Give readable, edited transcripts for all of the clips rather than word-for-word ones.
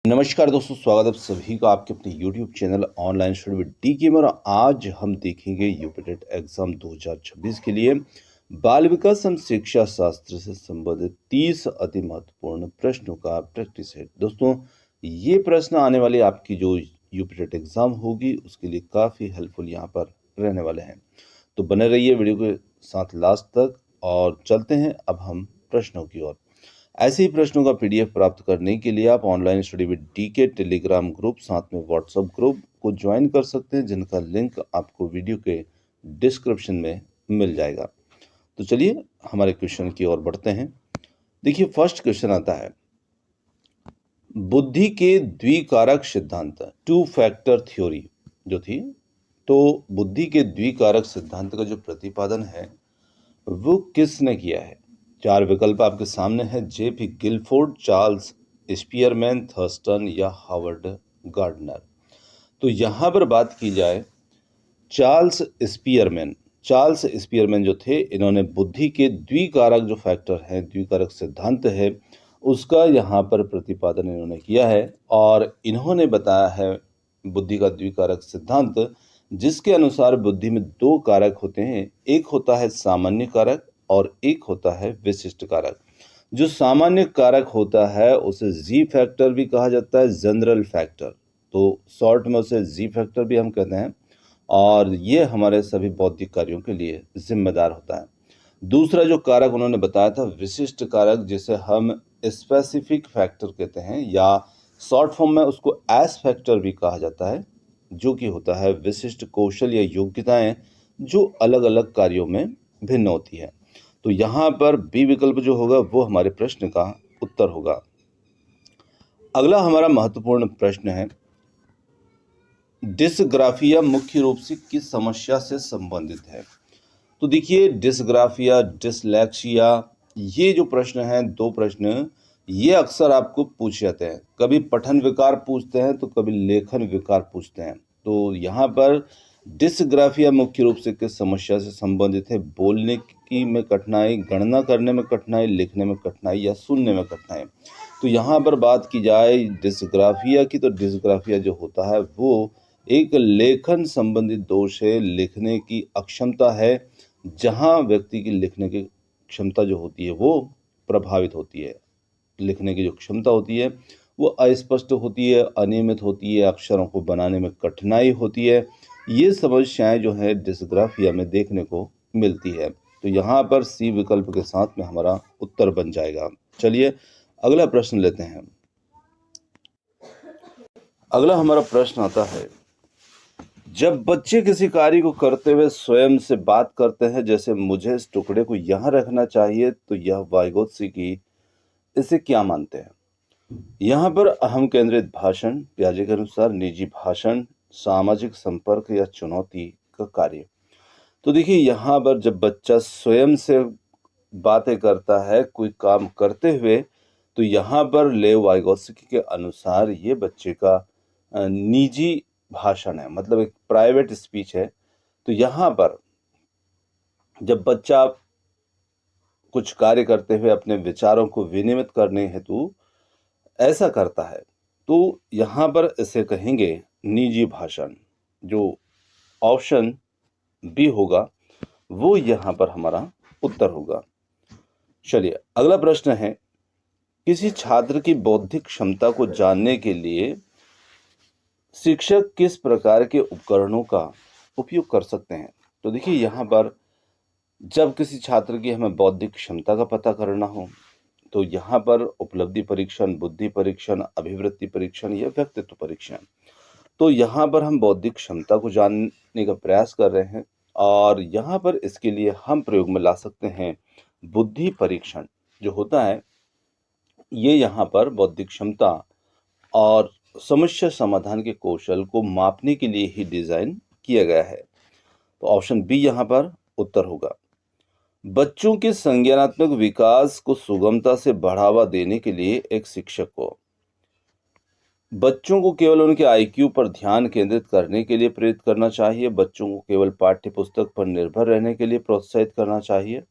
नमस्कार दोस्तों, स्वागत है आप सभी का आपके अपने YouTube channel online study with DK में। और आज हम देखेंगे यूपीटेट एग्जाम 2026 के लिए बाल विकास एवं शिक्षा शास्त्र से संबंधित 30 अति महत्वपूर्ण प्रश्नों का प्रैक्टिस सेट। दोस्तों, ये प्रश्न आने वाली आपकी जो यूपीटेट एग्जाम होगी उसके लिए काफ़ी हेल्पफुल यहाँ पर रहने वाले हैं। तो बने रहिए वीडियो के साथ लास्ट तक और चलते हैं अब हम प्रश्नों की ओर। ऐसे ही प्रश्नों का पीडीएफ प्राप्त करने के लिए आप online study with DK Telegram group साथ में व्हाट्सएप ग्रुप को ज्वाइन कर सकते हैं, जिनका लिंक आपको वीडियो के डिस्क्रिप्शन में मिल जाएगा। तो चलिए हमारे क्वेश्चन की ओर बढ़ते हैं। देखिए, फर्स्ट क्वेश्चन आता है, बुद्धि के द्विकारक सिद्धांत टू फैक्टर थ्योरी जो थी, तो बुद्धि के द्विकारक सिद्धांत का जो प्रतिपादन है वो किसने किया है? 4 विकल्प आपके सामने है, JP Guilford, Charles Spearman, Thurstone या हावर्ड गार्डनर। तो यहाँ पर बात की जाए चार्ल्स स्पीयरमैन जो थे, इन्होंने बुद्धि के द्विकारक जो फैक्टर है, द्विकारक सिद्धांत है, उसका यहाँ पर प्रतिपादन इन्होंने किया है। और इन्होंने बताया है बुद्धि का द्विकारक सिद्धांत, जिसके अनुसार बुद्धि में 2 कारक होते हैं, एक होता है सामान्य कारक और एक होता है विशिष्ट कारक। जो सामान्य कारक होता है उसे जी फैक्टर भी कहा जाता है, जनरल फैक्टर, तो शॉर्ट में उसे जी फैक्टर भी हम कहते हैं, और ये हमारे सभी बौद्धिक कार्यों के लिए जिम्मेदार होता है। दूसरा जो कारक उन्होंने बताया था विशिष्ट कारक, जिसे हम स्पेसिफिक फैक्टर कहते हैं, या शॉर्ट फॉर्म में उसको एस फैक्टर भी कहा जाता है, जो कि होता है विशिष्ट कौशल या योग्यताएं जो अलग अलग कार्यों में भिन्न होती है। तो यहाँ पर बी विकल्प जो होगा वो हमारे प्रश्न का उत्तर होगा। अगला हमारा महत्वपूर्ण प्रश्न है, डिस्ग्राफिया मुख्य रूप से किस समस्या से संबंधित है? तो देखिए, डिस्ग्राफिया, डिसलेक्सिया, ये जो प्रश्न हैं, 2 प्रश्न ये अक्सर आपको पूछे जाते हैं। कभी पठन विकार पूछते हैं तो कभी लेखन विकार पूछते हैं। तो यहाँ पर डिस्ग्राफिया मुख्य रूप से किस समस्या से संबंधित है? बोलने की में कठिनाई, गणना करने में कठिनाई, लिखने में कठिनाई या सुनने में कठिनाई। तो यहाँ पर बात की जाए डिस्ग्राफिया की, तो डिस्ग्राफिया जो होता है वो एक लेखन संबंधित दोष है, लिखने की अक्षमता है, जहाँ व्यक्ति की लिखने की क्षमता जो होती है वो प्रभावित होती है। लिखने की जो क्षमता होती है वो अस्पष्ट होती है, अनियमित होती है, अक्षरों को बनाने में कठिनाई होती है। ये समस्याएं जो है डिस्ग्राफिया में देखने को मिलती है। तो यहाँ पर सी विकल्प के साथ में हमारा उत्तर बन जाएगा। चलिए अगला प्रश्न लेते हैं। अगला हमारा प्रश्न आता है, जब बच्चे किसी कार्य को करते हुए स्वयं से बात करते हैं, जैसे मुझे इस टुकड़े को यहाँ रखना चाहिए, तो यह वाइगोत्स्की इसे क्या मानते हैं? यहाँ पर अहम केंद्रित भाषण, पियाजे के अनुसार निजी भाषण, सामाजिक संपर्क या चुनौती का कार्य। तो देखिए, यहाँ पर जब बच्चा स्वयं से बातें करता है कोई काम करते हुए, तो यहाँ पर लेव वाइगोत्स्की के अनुसार ये बच्चे का निजी भाषण है, मतलब एक प्राइवेट स्पीच है। तो यहाँ पर जब बच्चा कुछ कार्य करते हुए अपने विचारों को विनिमित करने हेतु ऐसा करता है, तो यहाँ पर इसे कहेंगे निजी भाषण। जो ऑप्शन बी होगा वो यहाँ पर हमारा उत्तर होगा। चलिए अगला प्रश्न है, किसी छात्र की बौद्धिक क्षमता को जानने के लिए शिक्षक किस प्रकार के उपकरणों का उपयोग कर सकते हैं? तो देखिए, यहाँ पर जब किसी छात्र की हमें बौद्धिक क्षमता का पता करना हो, तो यहाँ पर उपलब्धि परीक्षण, बुद्धि परीक्षण, अभिवृत्ति परीक्षण या व्यक्तित्व परीक्षण, तो यहाँ पर हम बौद्धिक क्षमता को जानने का प्रयास कर रहे हैं, और यहाँ पर इसके लिए हम प्रयोग में ला सकते हैं बुद्धि परीक्षण। जो होता है ये यहाँ पर बौद्धिक क्षमता और समस्या समाधान के कौशल को मापने के लिए ही डिजाइन किया गया है। तो ऑप्शन बी यहाँ पर उत्तर होगा। बच्चों के संज्ञानात्मक विकास को सुगमता से बढ़ावा देने के लिए एक शिक्षक को बच्चों को केवल उनके आईक्यू पर ध्यान केंद्रित करने के लिए प्रेरित करना चाहिए, बच्चों को केवल पाठ्य पुस्तक पर निर्भर रहने के लिए प्रोत्साहित करना चाहिए,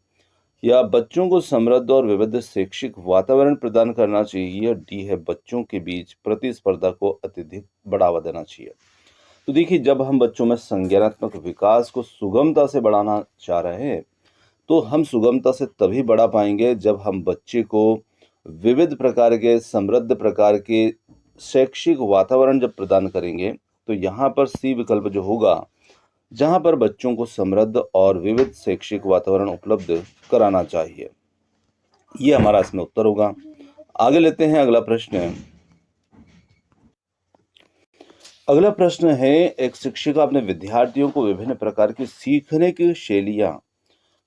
या बच्चों को समृद्ध और विविध शैक्षिक वातावरण प्रदान करना चाहिए, या डी है बच्चों के बीच प्रतिस्पर्धा को अत्यधिक बढ़ावा देना चाहिए। तो देखिए, जब हम बच्चों में संज्ञानात्मक विकास को सुगमता से बढ़ाना चाह रहे हैं, तो हम सुगमता से तभी बढ़ा पाएंगे जब हम बच्चे को विविध प्रकार के, समृद्ध प्रकार के शैक्षिक वातावरण जब प्रदान करेंगे। तो यहाँ पर सी विकल्प जो होगा, जहाँ पर बच्चों को समृद्ध और विविध शैक्षिक वातावरण उपलब्ध कराना चाहिए, ये हमारा इसमें उत्तर होगा। आगे लेते हैं अगला प्रश्न। अगला प्रश्न है, एक शिक्षिका अपने विद्यार्थियों को विभिन्न प्रकार की सीखने की शैलियां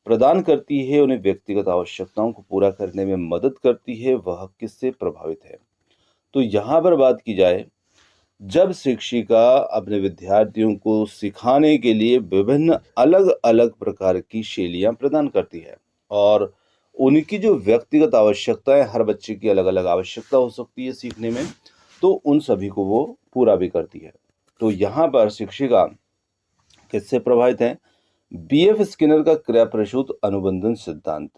प्रदान करती है, उन्हें व्यक्तिगत आवश्यकताओं को पूरा करने में मदद करती है, वह किससे प्रभावित है? तो यहाँ पर बात की जाए, जब शिक्षिका अपने विद्यार्थियों को सिखाने के लिए विभिन्न अलग अलग प्रकार की शैलियां प्रदान करती है, और उनकी जो व्यक्तिगत आवश्यकताएं, हर बच्चे की अलग अलग आवश्यकता हो सकती है सीखने में, तो उन सभी को वो पूरा भी करती है। तो यहाँ पर शिक्षिका किससे प्रभावित है? बीएफ स्किनर का क्रिया प्रसूत अनुबंधन सिद्धांत,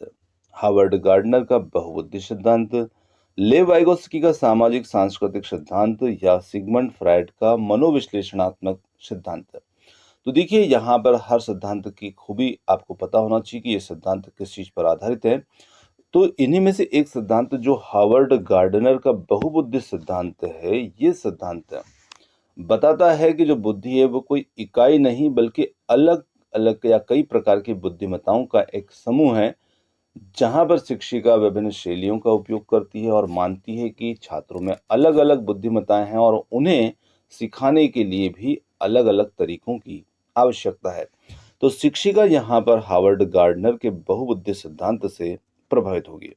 हार्वर्ड गार्डनर का बहुबुद्धि सिद्धांत, लेव वाइगोत्स्की का सामाजिक सांस्कृतिक सिद्धांत, या सिगमंड फ्रायड का मनोविश्लेषणात्मक सिद्धांत। तो देखिए, यहाँ पर हर सिद्धांत की खूबी आपको पता होना चाहिए कि ये सिद्धांत किस चीज पर आधारित है। तो इन्हीं में से एक सिद्धांत जो हार्वर्ड गार्डनर का बहुबुद्धि सिद्धांत है, ये सिद्धांत बताता है कि जो बुद्धि है वो कोई इकाई नहीं, बल्कि अलग अलग या कई प्रकार की बुद्धिमत्ताओं का एक समूह है, जहां पर शिक्षिका विभिन्न शैलियों का उपयोग करती है और मानती है कि छात्रों में अलग अलग बुद्धिमत्ताएं हैं और उन्हें सिखाने के लिए भी अलग अलग तरीकों की आवश्यकता है। तो शिक्षिका यहाँ पर हार्वर्ड गार्डनर के बहुबुद्धि सिद्धांत से प्रभावित होगी।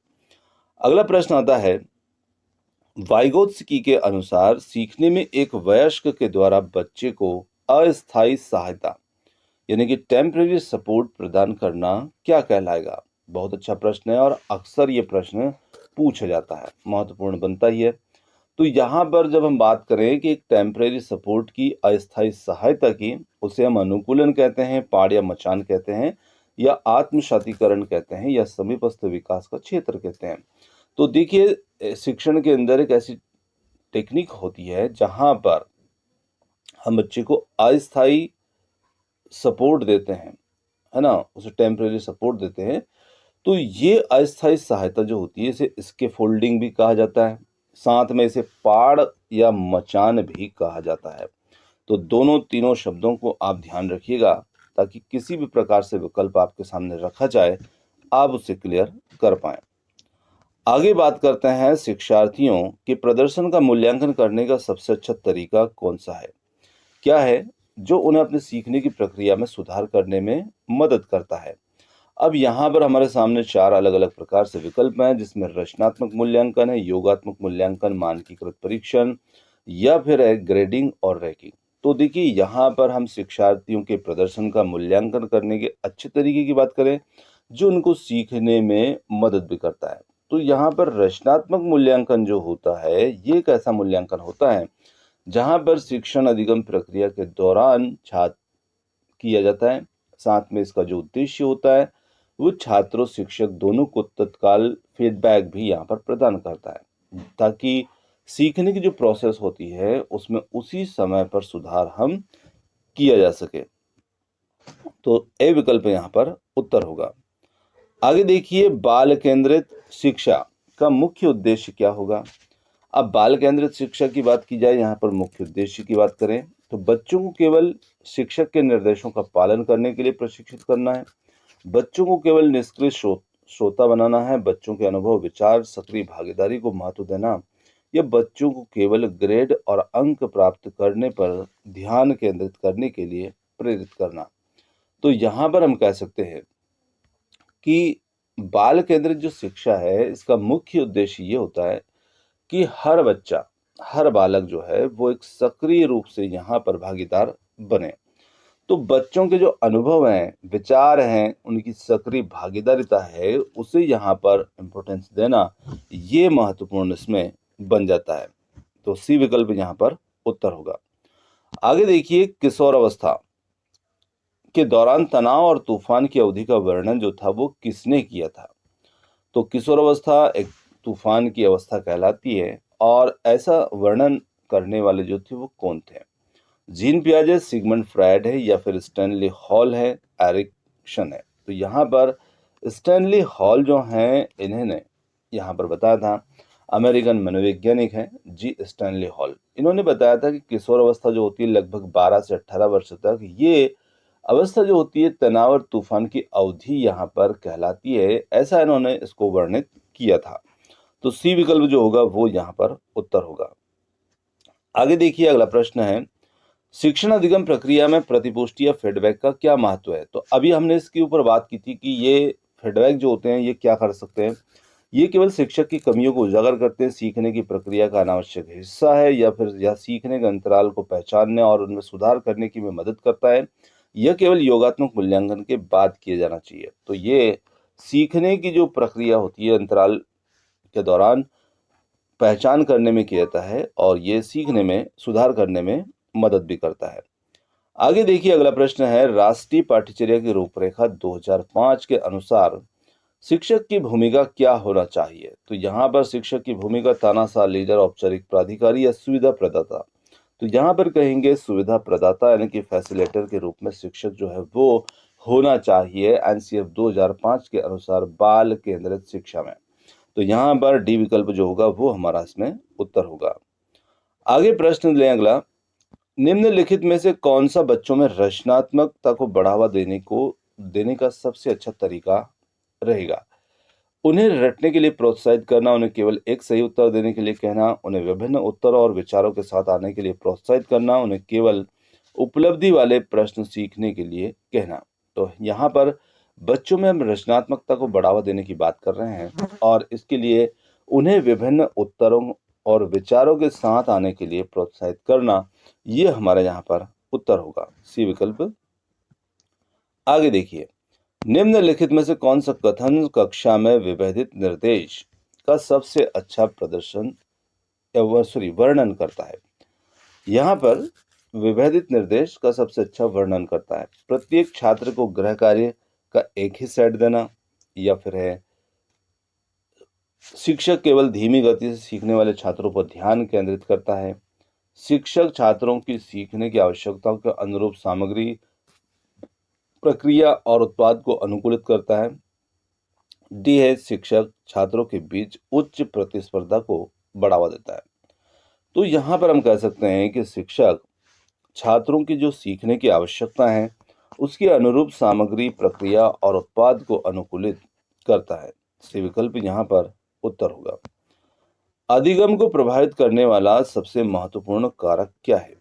अगला प्रश्न आता है, वाइगोत्स्की के अनुसार सीखने में एक वयस्क के द्वारा बच्चे को अस्थायी सहायता यानी कि टेम्परेरी सपोर्ट प्रदान करना क्या कहलाएगा? बहुत अच्छा प्रश्न है और अक्सर ये प्रश्न पूछा जाता है, महत्वपूर्ण बनता ही है। तो यहाँ पर जब हम बात करें कि एक टेम्परेरी सपोर्ट की, अस्थायी सहायता की, उसे हम अनुकूलन कहते हैं, पाड़ या मचान कहते हैं, या आत्मसातीकरण कहते हैं, या समीपस्थ विकास का क्षेत्र कहते हैं। तो देखिए, शिक्षण के अंदर एक ऐसी टेक्निक होती है जहां पर हम बच्चे को अस्थायी सपोर्ट देते हैं, है ना, उसे टेम्परेरी सपोर्ट देते हैं। तो ये अस्थायी सहायता जो होती है, इसे स्कैफोल्डिंग भी कहा जाता है, साथ में इसे पाड़ या मचान भी कहा जाता है। तो दोनों तीनों शब्दों को आप ध्यान रखिएगा, ताकि किसी भी प्रकार से विकल्प आपके सामने रखा जाए, आप उसे क्लियर कर पाएं। आगे बात करते हैं, शिक्षार्थियों के प्रदर्शन का मूल्यांकन करने का सबसे अच्छा तरीका कौन सा है? क्या है जो उन्हें अपने सीखने की प्रक्रिया में सुधार करने में मदद करता है? अब यहाँ पर हमारे सामने 4 अलग अलग प्रकार से विकल्प हैं, जिसमें रचनात्मक मूल्यांकन है, योगात्मक मूल्यांकन, मानकीकृत परीक्षण, या फिर है ग्रेडिंग और रैंकिंग। तो देखिए, यहाँ पर हम शिक्षार्थियों के प्रदर्शन का मूल्यांकन करने के अच्छे तरीके की बात करें, जो उनको सीखने में मदद भी करता है। तो यहाँ पर रचनात्मक मूल्यांकन जो होता है, ये एक ऐसा मूल्यांकन होता है जहाँ पर शिक्षण अधिगम प्रक्रिया के दौरान छात्र किया जाता है। साथ में इसका जो उद्देश्य होता है, वो छात्रों शिक्षक दोनों को तत्काल फीडबैक भी यहाँ पर प्रदान करता है, ताकि सीखने की जो प्रोसेस होती है उसमें उसी समय पर सुधार हम किया जा सके। तो ए विकल्प यहाँ पर उत्तर होगा। आगे देखिए, बाल केंद्रित शिक्षा का मुख्य उद्देश्य क्या होगा? अब बाल केंद्रित शिक्षा की बात की जाए, यहाँ पर मुख्य उद्देश्य की बात करें तो बच्चों को केवल शिक्षक के निर्देशों का पालन करने के लिए प्रशिक्षित करना है, बच्चों को केवल निष्क्रिय श्रोता बनाना है, बच्चों के अनुभव, विचार, सक्रिय भागीदारी को महत्व देना, या बच्चों को केवल ग्रेड और अंक प्राप्त करने पर ध्यान केंद्रित करने के लिए प्रेरित करना। तो यहाँ पर हम कह सकते हैं कि बाल केंद्रित जो शिक्षा है, इसका मुख्य उद्देश्य ये होता है कि हर बच्चा, हर बालक जो है वो एक सक्रिय रूप से यहाँ पर भागीदार बने। तो बच्चों के जो अनुभव हैं, विचार हैं, उनकी सक्रिय भागीदारिता है, उसे यहाँ पर इम्पोर्टेंस देना, ये महत्वपूर्ण इसमें बन जाता है। तो सी विकल्प यहाँ पर उत्तर होगा। आगे देखिए, किशोर अवस्था के दौरान तनाव और तूफान की अवधि का वर्णन जो था वो किसने किया था? तो किशोरावस्था एक तूफान की अवस्था कहलाती है और ऐसा वर्णन करने वाले जो थे वो कौन थे? जीन पियाजे, सिगमंड फ्रायड है या फिर स्टैनली हॉल है, एरिक्सन है? तो यहाँ पर स्टैनली हॉल जो हैं इन्होंने यहाँ पर बताया था, अमेरिकन मनोवैज्ञानिक हैं जी स्टैनली हॉल। इन्होंने बताया था कि किशोर अवस्था जो होती है लगभग 12 से 18 वर्ष तक, ये अवस्था जो होती है तनाव और तूफान की अवधि यहाँ पर कहलाती है, ऐसा इन्होंने इसको वर्णित किया था। तो सी विकल्प जो होगा वो यहाँ पर उत्तर होगा। आगे देखिए अगला प्रश्न है, शिक्षण अधिगम प्रक्रिया में प्रतिपुष्टि या फीडबैक का क्या महत्व है? तो अभी हमने इसके ऊपर बात की थी कि ये फीडबैक जो होते हैं ये क्या कर सकते हैं? ये केवल शिक्षक की कमियों को उजागर करते हैं, सीखने की प्रक्रिया का अनावश्यक हिस्सा है, या फिर यह सीखने के अंतराल को पहचानने और उनमें सुधार करने की में मदद करता है, यह केवल योगात्मक मूल्यांकन के बाद किया जाना चाहिए। तो ये सीखने की जो प्रक्रिया होती है अंतराल के दौरान पहचान करने में किया जाता है और ये सीखने में सुधार करने में मदद भी करता है। आगे देखिए अगला प्रश्न है, राष्ट्रीय पाठ्यचर्या की रूपरेखा 2005 के अनुसार शिक्षक की भूमिका क्या होना चाहिए? तो यहाँ पर शिक्षक की भूमिका तानाशाह, लीडर, औपचारिक प्राधिकारी या सुविधा प्रदाता? तो यहाँ पर कहेंगे सुविधा प्रदाता यानी कि फैसिलिटेटर के रूप में शिक्षक जो है वो होना चाहिए एनसीएफ 2005 के अनुसार बाल केंद्रित शिक्षा में। तो यहाँ पर डी विकल्प जो होगा वो हमारा इसमें उत्तर होगा। आगे प्रश्न लें अगला, निम्नलिखित में से कौन सा बच्चों में रचनात्मकता को बढ़ावा देने का सबसे अच्छा तरीका रहेगा? उन्हें रटने के लिए प्रोत्साहित करना, उन्हें केवल एक सही उत्तर देने के लिए कहना, उन्हें विभिन्न उत्तरों और विचारों के साथ आने के लिए प्रोत्साहित करना, उन्हें केवल उपलब्धि वाले प्रश्न सीखने के लिए कहना। तो यहाँ पर बच्चों में हम रचनात्मकता को बढ़ावा देने की बात कर रहे हैं और इसके लिए उन्हें विभिन्न उत्तरों और विचारों के साथ आने के लिए प्रोत्साहित करना, ये हमारा यहाँ पर उत्तर होगा, सी विकल्प। आगे देखिए, निम्नलिखित में से कौन सा कथन कक्षा में विभेदित निर्देश का सबसे अच्छा प्रदर्शन वर्णन करता है? यहाँ पर विभेदित निर्देश का सबसे अच्छा वर्णन करता है प्रत्येक छात्र को गृह कार्य का एक ही सेट देना, या फिर है शिक्षक केवल धीमी गति से सीखने वाले छात्रों पर ध्यान केंद्रित करता है, शिक्षक छात्रों की सीखने की आवश्यकताओं के अनुरूप सामग्री, प्रक्रिया और उत्पाद को अनुकूलित करता है, डी है शिक्षक छात्रों के बीच उच्च प्रतिस्पर्धा को बढ़ावा देता है। तो यहाँ पर हम कह सकते हैं कि शिक्षक छात्रों की जो सीखने की आवश्यकता है उसके अनुरूप सामग्री, प्रक्रिया और उत्पाद को अनुकूलित करता है, सी विकल्प यहाँ पर उत्तर होगा। अधिगम को प्रभावित करने वाला सबसे महत्वपूर्ण कारक क्या है?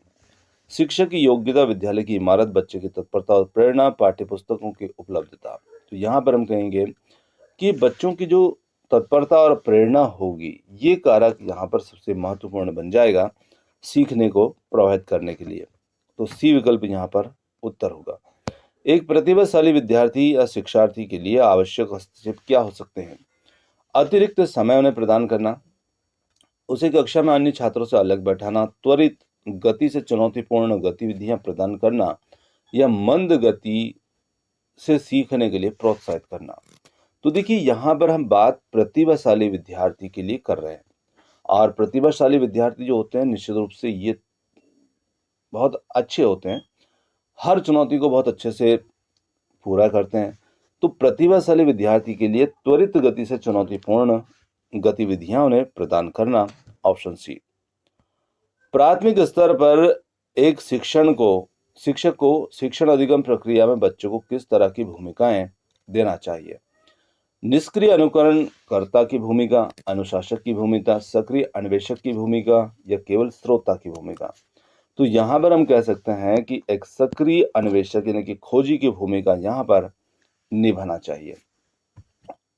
शिक्षक की योग्यता, विद्यालय की इमारत, बच्चे की तत्परता और प्रेरणा, पाठ्यपुस्तकों की उपलब्धता। तो यहाँ पर हम कहेंगे कि बच्चों की जो तत्परता और प्रेरणा होगी, ये कारक यहाँ पर सबसे महत्वपूर्ण बन जाएगा सीखने को प्रभावित करने के लिए। तो सी विकल्प यहाँ पर उत्तर होगा। एक प्रतिभाशाली विद्यार्थी या शिक्षार्थी के लिए आवश्यक हस्तक्षेप क्या हो सकते हैं? अतिरिक्त समय उन्हें प्रदान करना, उसे कक्षा में अन्य छात्रों से अलग बैठाना, त्वरित गति से चुनौतीपूर्ण गतिविधियां प्रदान करना, या मंद गति से सीखने के लिए प्रोत्साहित करना। तो देखिए यहाँ पर हम बात प्रतिभाशाली विद्यार्थी के लिए कर रहे हैं और प्रतिभाशाली विद्यार्थी जो होते हैं निश्चित रूप से ये बहुत अच्छे होते हैं, हर चुनौती को बहुत अच्छे से पूरा करते हैं। तो प्रतिभाशाली विद्यार्थी के लिए त्वरित गति से चुनौतीपूर्ण गतिविधियां उन्हें प्रदान करना, ऑप्शन सी। प्राथमिक स्तर पर एक शिक्षक को शिक्षण अधिगम प्रक्रिया में बच्चों को किस तरह की भूमिकाएं देना चाहिए? निष्क्रिय अनुकरणकर्ता की भूमिका, अनुशासक की भूमिका, सक्रिय अन्वेषक की भूमिका, या केवल श्रोता की भूमिका? तो यहाँ पर हम कह सकते हैं कि एक सक्रिय अन्वेषक यानी कि खोजी की भूमिका यहाँ पर निभाना चाहिए,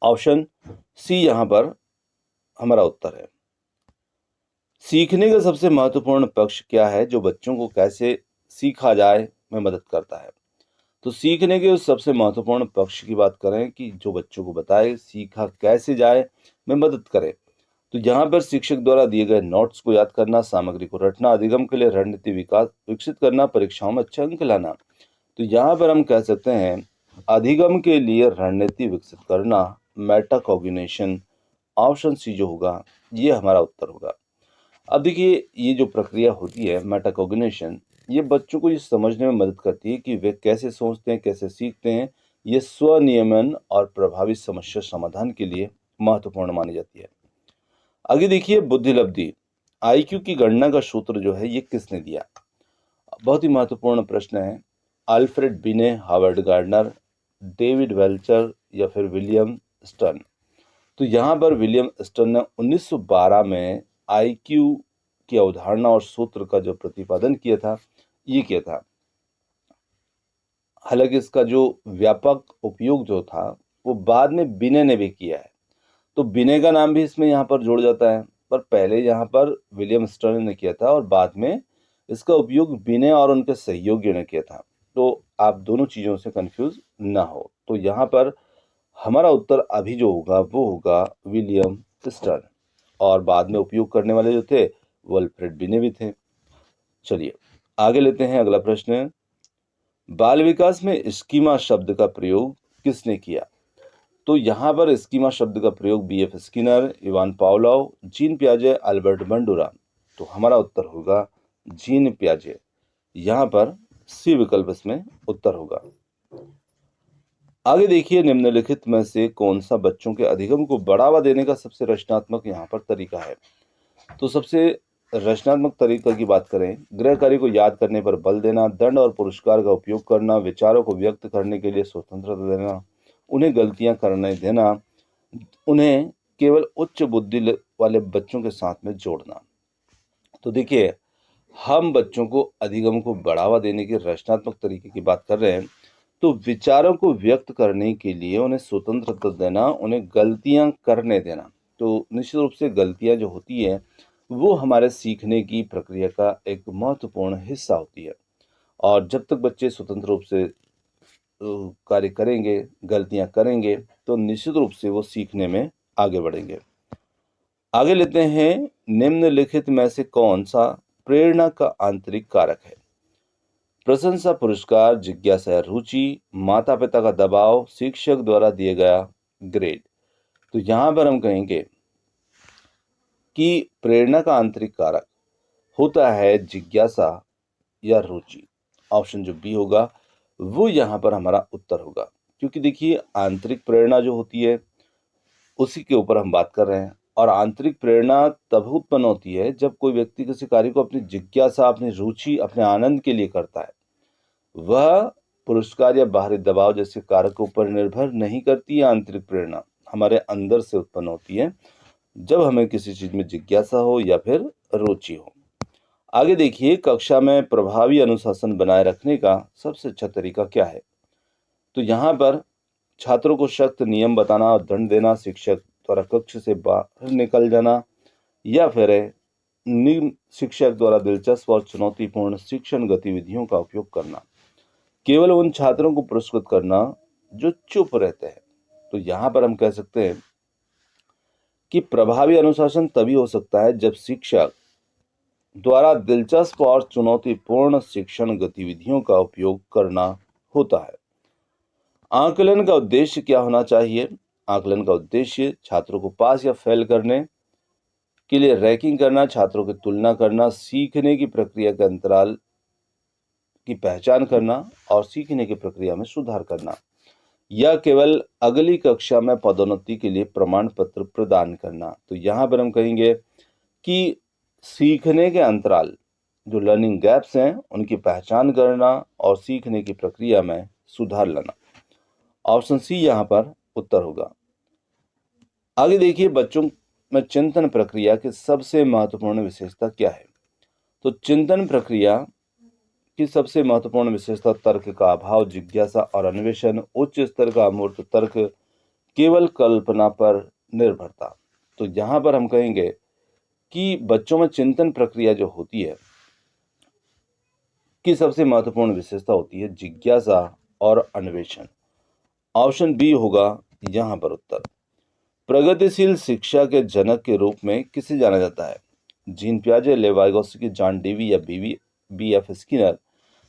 ऑप्शन सी यहाँ पर हमारा उत्तर है। सीखने का सबसे महत्वपूर्ण पक्ष क्या है जो बच्चों को कैसे सीखा जाए में मदद करता है? तो सीखने के उस सबसे महत्वपूर्ण पक्ष की बात करें कि जो बच्चों को बताए सीखा कैसे जाए में मदद करे, तो यहाँ पर शिक्षक द्वारा दिए गए नोट्स को याद करना, सामग्री को रटना, अधिगम के लिए रणनीति विकसित करना, परीक्षाओं में अच्छे अंक लाना। तो यहाँ पर हम कह सकते हैं अधिगम के लिए रणनीति विकसित करना, मेटाकॉग्निशन। ऑप्शन सी जो होगा ये हमारा उत्तर होगा। अब देखिए ये जो प्रक्रिया होती है मेटाकॉग्निशन, ये बच्चों को ये समझने में मदद करती है कि वे कैसे सोचते हैं, कैसे सीखते हैं। ये स्वनियमन और प्रभावी समस्या समाधान के लिए महत्वपूर्ण मानी जाती है। आगे देखिए बुद्धिलब्धि, आईक्यू की गणना का सूत्र जो है ये किसने दिया? बहुत ही महत्वपूर्ण प्रश्न है। अल्फ्रेड बिने, हार्वर्ड गार्डनर, डेविड वेल्चर या फिर विलियम स्टर्न। तो यहाँ पर विलियम स्टर्न ने 1912 में आईक्यू की अवधारणा और सूत्र का जो प्रतिपादन किया था, ये किया था। हालांकि इसका जो व्यापक उपयोग जो था वो बाद में बिने ने भी किया है, तो बिने का नाम भी इसमें यहाँ पर जोड़ जाता है, पर पहले यहाँ पर विलियम स्टर्न ने किया था और बाद में इसका उपयोग बिने और उनके सहयोगियों ने किया था। तो आप दोनों चीज़ों से कंफ्यूज ना हो। तो यहाँ पर हमारा उत्तर अभी जो होगा वो होगा विलियम स्टर्न, और बाद में उपयोग करने वाले जो थे वो अल्फ्रेड बिने भी थे। चलिए आगे लेते हैं। अगला प्रश्न है, बाल विकास में स्कीमा शब्द का प्रयोग किसने किया? तो यहाँ पर स्कीमा शब्द का प्रयोग B F Skinner, Ivan Pavlov, Jean पियाजे, अल्बर्ट बंडूरा। तो हमारा उत्तर होगा जीन पियाजे। यहाँ पर सी विकल्प इसमें उत्तर होगा। आगे देखिए निम्नलिखित में से कौन सा बच्चों के अधिगम को बढ़ावा देने का सबसे रचनात्मक यहाँ पर तरीका है? तो सबसे रचनात्मक तरीका की बात करें, गृह कार्य को याद करने पर बल देना, दंड और पुरस्कार का उपयोग करना, विचारों को व्यक्त करने के लिए स्वतंत्रता देना, उन्हें गलतियां करने देना, उन्हें केवल उच्च बुद्धि वाले बच्चों के साथ में जोड़ना। तो देखिए हम बच्चों को अधिगम को बढ़ावा देने के रचनात्मक तरीके की बात कर रहे हैं, तो विचारों को व्यक्त करने के लिए उन्हें स्वतंत्रता देना, उन्हें गलतियां करने देना। तो निश्चित रूप से गलतियां जो होती है वो हमारे सीखने की प्रक्रिया का एक महत्वपूर्ण हिस्सा होती है, और जब तक बच्चे स्वतंत्र रूप से कार्य करेंगे, गलतियां करेंगे, तो निश्चित रूप से वो सीखने में आगे बढ़ेंगे। आगे लेते हैं, निम्नलिखित में से कौन सा प्रेरणा का आंतरिक कारक है? प्रशंसा, पुरस्कार, जिज्ञासा या रुचि, माता पिता का दबाव, शिक्षक द्वारा दिया गया ग्रेड। तो यहाँ पर हम कहेंगे कि प्रेरणा का आंतरिक कारक होता है जिज्ञासा या रुचि। ऑप्शन जो बी होगा वो यहाँ पर हमारा उत्तर होगा, क्योंकि देखिए आंतरिक प्रेरणा जो होती है उसी के ऊपर हम बात कर रहे हैं, और आंतरिक प्रेरणा तब उत्पन्न होती है जब कोई व्यक्ति किसी कार्य को अपनी जिज्ञासा, अपनी रुचि, अपने आनंद के लिए करता है। वह पुरस्कार या बाहरी दबाव जैसे कारकों पर निर्भर नहीं करती है। आंतरिक प्रेरणा हमारे अंदर से उत्पन्न होती है जब हमें किसी चीज में जिज्ञासा हो या फिर रुचि हो। आगे देखिए, कक्षा में प्रभावी अनुशासन बनाए रखने का सबसे अच्छा तरीका क्या है? तो यहाँ पर छात्रों को सख्त नियम बताना और दंड देना, शिक्षक द्वारा कक्ष से बाहर निकल जाना, या फिर शिक्षक द्वारा दिलचस्प और चुनौतीपूर्ण शिक्षण गतिविधियों का उपयोग करना, केवल उन छात्रों को पुरस्कृत करना जो चुप रहते हैं। तो यहाँ पर हम कह सकते हैं कि प्रभावी अनुशासन तभी हो सकता है जब शिक्षक द्वारा दिलचस्प और चुनौतीपूर्ण शिक्षण गतिविधियों का उपयोग करना होता है। आकलन का उद्देश्य क्या होना चाहिए? आकलन का उद्देश्य छात्रों को पास या फेल करने के लिए रैंकिंग करना, छात्रों की तुलना करना, सीखने की प्रक्रिया के अंतराल की पहचान करना और सीखने की प्रक्रिया में सुधार करना, या केवल अगली कक्षा में पदोन्नति के लिए प्रमाण पत्र प्रदान करना। तो यहाँ पर हम कहेंगे कि सीखने के अंतराल, जो लर्निंग गैप्स हैं, उनकी पहचान करना और सीखने की प्रक्रिया में सुधार लाना। ऑप्शन सी यहाँ पर उत्तर होगा। आगे देखिए, बच्चों में चिंतन प्रक्रिया की सबसे महत्वपूर्ण विशेषता क्या है? तो चिंतन प्रक्रिया की सबसे महत्वपूर्ण विशेषता तर्क का अभाव, जिज्ञासा और अन्वेषण, उच्च स्तर का अमूर्त तर्क, केवल कल्पना पर निर्भरता। तो यहाँ पर हम कहेंगे कि बच्चों में चिंतन प्रक्रिया जो होती है की सबसे महत्वपूर्ण विशेषता होती है जिज्ञासा और अन्वेषण। ऑप्शन बी होगा यहाँ पर उत्तर। प्रगतिशील शिक्षा के जनक के रूप में किसे जाना जाता है? जीन पियाजे, लेव वाइगोत्स्की, जॉन डेवी या बी एफ स्किनर।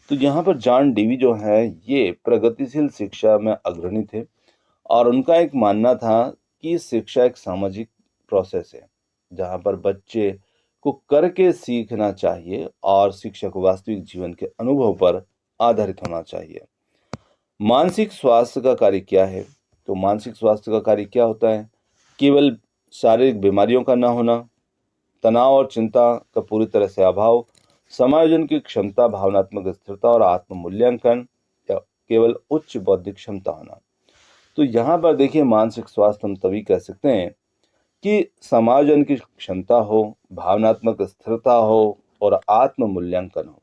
तो यहाँ पर जॉन डेवी जो है ये प्रगतिशील शिक्षा में अग्रणी थे और उनका एक मानना था कि शिक्षा एक सामाजिक प्रोसेस है जहाँ पर बच्चे को करके सीखना चाहिए और शिक्षा को वास्तविक जीवन के अनुभव पर आधारित होना चाहिए। मानसिक स्वास्थ्य का कार्य क्या है? तो मानसिक स्वास्थ्य का कार्य क्या होता है? केवल शारीरिक बीमारियों का ना होना, तनाव और चिंता का पूरी तरह से अभाव, समायोजन की क्षमता, भावनात्मक स्थिरता और आत्म मूल्यांकन या केवल उच्च बौद्धिक क्षमता होना। तो यहाँ पर देखिए मानसिक स्वास्थ्य हम तभी कह सकते हैं कि समायोजन की क्षमता हो, भावनात्मक स्थिरता हो और आत्म मूल्यांकन हो।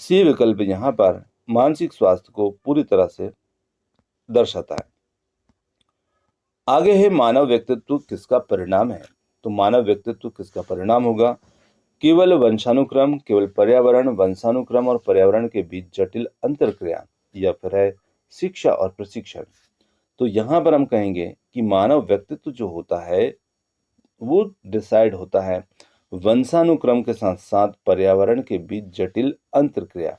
सी विकल्प यहाँ पर मानसिक स्वास्थ्य को पूरी तरह से दर्शाता है। आगे है मानव व्यक्तित्व किसका परिणाम है? तो मानव व्यक्तित्व किसका परिणाम होगा? केवल वंशानुक्रम, केवल पर्यावरण, वंशानुक्रम और पर्यावरण के बीच जटिल अंतरक्रिया या फिर है शिक्षा और प्रशिक्षण। तो यहाँ पर हम कहेंगे कि मानव व्यक्तित्व जो होता है वो डिसाइड होता है वंशानुक्रम के साथ साथ पर्यावरण के बीच जटिल अंतरक्रिया।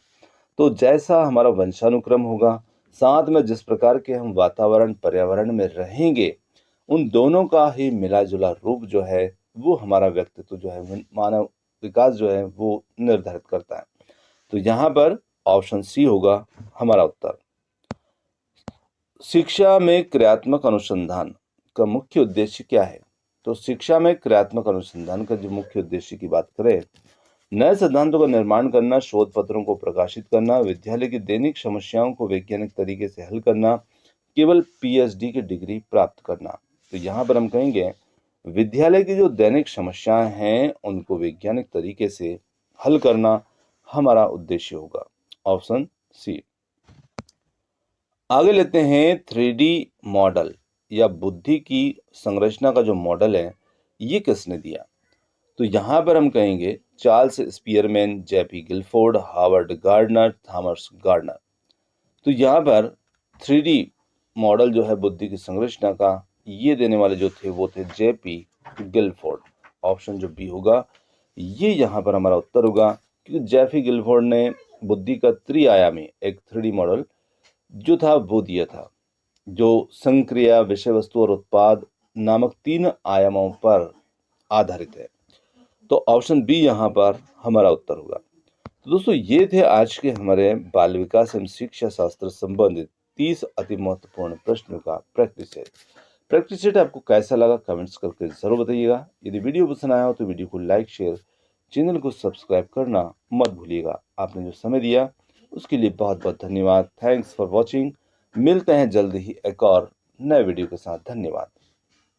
तो जैसा हमारा वंशानुक्रम होगा, साथ में जिस प्रकार के हम वातावरण पर्यावरण में रहेंगे, उन दोनों का ही मिला जुला रूप जो है वो हमारा व्यक्तित्व जो है, मानव विकास जो है वो निर्धारित करता है। तो यहाँ पर ऑप्शन सी होगा हमारा उत्तर। शिक्षा में क्रियात्मक अनुसंधान का मुख्य उद्देश्य क्या है? तो शिक्षा में क्रियात्मक अनुसंधान का जो मुख्य उद्देश्य की बात करें, नए सिद्धांतों का निर्माण करना, शोध पत्रों को प्रकाशित करना, विद्यालय की दैनिक समस्याओं को वैज्ञानिक तरीके से हल करना, केवल पीएचडी की डिग्री प्राप्त करना। तो यहाँ पर हम कहेंगे विद्यालय की जो दैनिक समस्याएं हैं उनको वैज्ञानिक तरीके से हल करना हमारा उद्देश्य होगा। Option C. आगे लेते हैं 3D मॉडल या बुद्धि की संरचना का जो मॉडल है ये किसने दिया? तो यहाँ पर हम कहेंगे Charles Spearman, JP Guilford, Howard Gardner, Thomas Gardner. तो यहाँ पर 3D मॉडल जो है बुद्धि की संरचना का ये देने वाले जो थे वो थे जेपी गिलफोर्ड। ऑप्शन जो बी होगा ये यहाँ पर हमारा उत्तर होगा, क्योंकि जेपी गिलफोर्ड ने बुद्धि का त्रिआयामी एक 3D मॉडल जो था वो दिया था, जो संक्रिया, विषय वस्तु और उत्पाद नामक 3 आयामों पर आधारित है। तो ऑप्शन बी यहाँ पर हमारा उत्तर होगा। तो दोस्तों ये थे आज के हमारे बाल विकास एवं शिक्षा शास्त्र संबंधित 30 अति महत्वपूर्ण प्रश्नों का प्रैक्टिस सेट। प्रैक्टिस सेट आपको कैसा लगा कमेंट्स करके जरूर बताइएगा। यदि वीडियो पसंद आया हो तो वीडियो को लाइक, शेयर, चैनल को सब्सक्राइब करना मत भूलिएगा। आपने जो समय दिया उसके लिए बहुत बहुत धन्यवाद। Thanks for watching. मिलते हैं जल्द ही एक और नए वीडियो के साथ। धन्यवाद।